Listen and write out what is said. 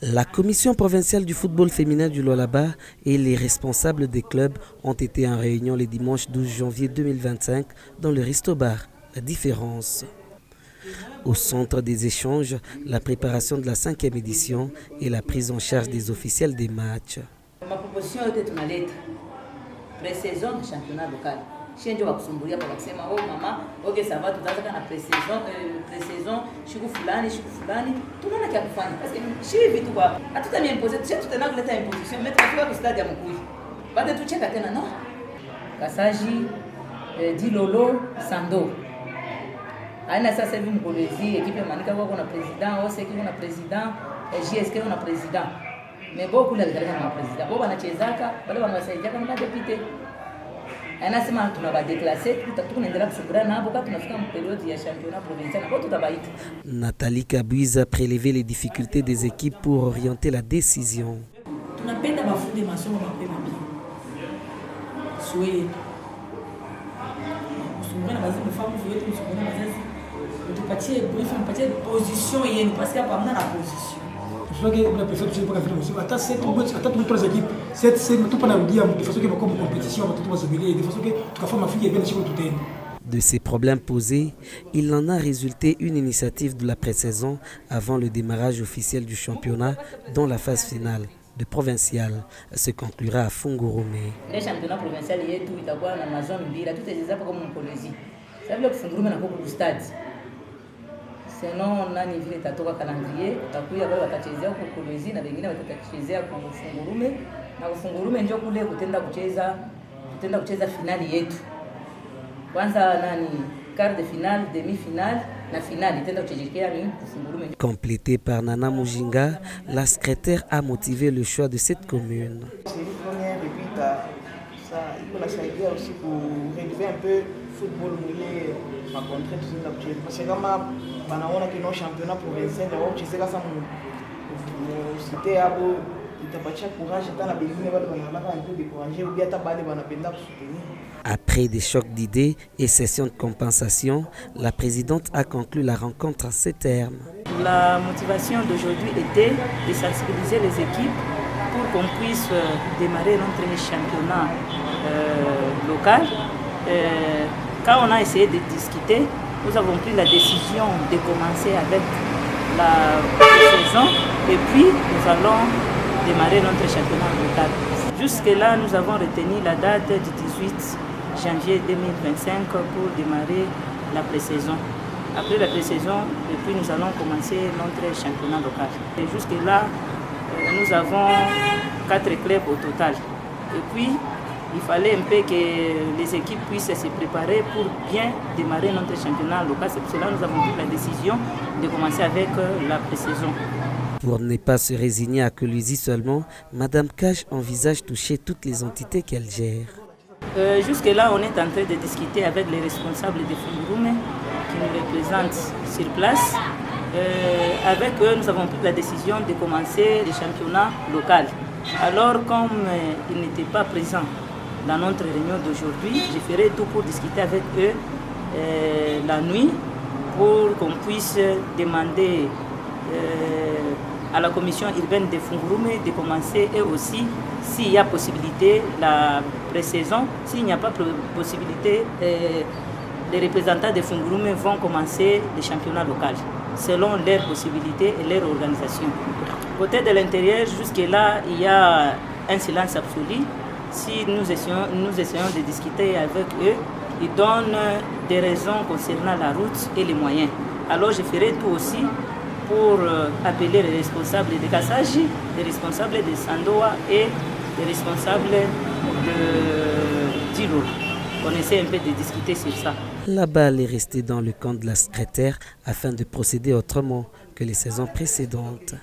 La commission provinciale du football féminin du Lualaba et les responsables des clubs ont été en réunion le dimanche 12 janvier 2025 dans le Resto-Bar La Différence. Au centre des échanges, la préparation de la 5e édition et la prise en charge des officiels des matchs. Ma proposition était une lettre pré-saison du championnat local. Chez nous, on va kusema oh mama, ok ça va, tutaanza na pré-saison, shiku fulani, tunaona kia kufanya parce que shivi vitu kwa hatutaniimposer, tutaenda kuleta imposition, mais tunafika kwa stade ya Mkuyi. Baada tucheka tena no. Kasaji Dilolo Sando. Aina sasa hivi Mkolezi, equipe manika kwa kuna president, OSE kuna president, JSK kuna president. Mais beaucoup la galerie na president. Bo banachezaka, wale wanawasaidia kama deputy. Anasema tunabadeclasser tunaendelea kushughulika nabo kama tunafika mperiode ya championnat provincial kwa tutabaita. Nathalie Kabouiz a prélevé les difficultés des équipes pour orienter la décision. Tunapenda mafundi masomo mapema pia. Soyez. Msungana bazima famu vyetu msungana bazazi. Tupatie brief, tupatie position yenu parce que hapa hamna na position. Je que la personne qui pas faire aussi attends c'est tout trois équipes c'est tout pas narudia de façon que va comme compétition va tout va se mêler de façon que tu forme fille bien sur tout est. De ces problèmes posés, il en a résulté une initiative de la pré-saison avant le démarrage officiel du championnat dont la phase finale de provincial se conclura à Fungurume. Le championnat provincial yetu itakuwa na mazone mbili tutacheza hapa kama Mkolezi. Sasa vile Fungurume na kwa stade. Sinon nani vile tatoka calendrier utakuya wale watachezea huko Kolwezi na wengine watachezea kwa Fungurume na Fungurume ndio kule kutenda kucheza finali yetu. Kwanza nani quart de finale, demi-finale na finale tenda kuchezekea ni Fungurume. Complété par Nana Mujinga, la secrétaire a motivé le choix de cette commune. C'est une première et puis ça il peut la aider aussi pour rénover un peu football mouillé ma contrainte de la petite parce que comme banaona que nos championnat provincial ndio chezeka sana cité hapo itapatia courage tena bingine wale wanalaka un peu décourager ou bien hata bale wanapenda kusoutenir. Après des chocs d'idées et sessions de compensation, la présidente a conclu la rencontre en ces termes. La motivation d'aujourd'hui était de sensibiliser les équipes pour qu'on puisse démarrer notre championnat local. Quand on a essayé de discuter, nous avons pris la décision de commencer avec la saison et puis nous allons démarrer notre championnat local. Jusque-là, nous avons retenu la date du 18 janvier 2025 pour démarrer la pré-saison. Après la pré-saison, et puis nous allons commencer notre championnat local. Et jusque-là, nous avons 4 clubs au total. Et puis, il fallait un peu que les équipes puissent se préparer pour bien démarrer notre championnat local. C'est pour cela que nous avons pris la décision de commencer avec la pré-saison. Pour ne pas se résigner à Kolwezi seulement, Madame Kaj envisage toucher toutes les entités qu'elle gère. Jusque-là, on est en train de discuter avec les responsables de Fungurume qui nous représentent sur place. Avec eux, nous avons pris la décision de commencer le championnat local. Alors, comme ils n'étaient pas présents dans notre réunion d'aujourd'hui, je ferai tout pour discuter avec eux la nuit pour qu'on puisse demander à la commission urbaine de Fungurume de commencer et aussi, s'il y a possibilité, la pré-saison. S'il n'y a pas possibilité, les représentants de Fungurume vont commencer le championnat local selon leurs possibilités et leur organisation. Côté de l'intérieur, jusque-là, il y a un silence absolu. Si nous essayons de discuter avec eux, ils donnent des raisons concernant la route et les moyens. Alors je ferai tout aussi pour appeler les responsables de Kassaji, les responsables de Sandoa et les responsables de Dilo. On essaie un peu de discuter sur ça. La balle est restée dans le camp de la secrétaire afin de procéder autrement que les saisons précédentes.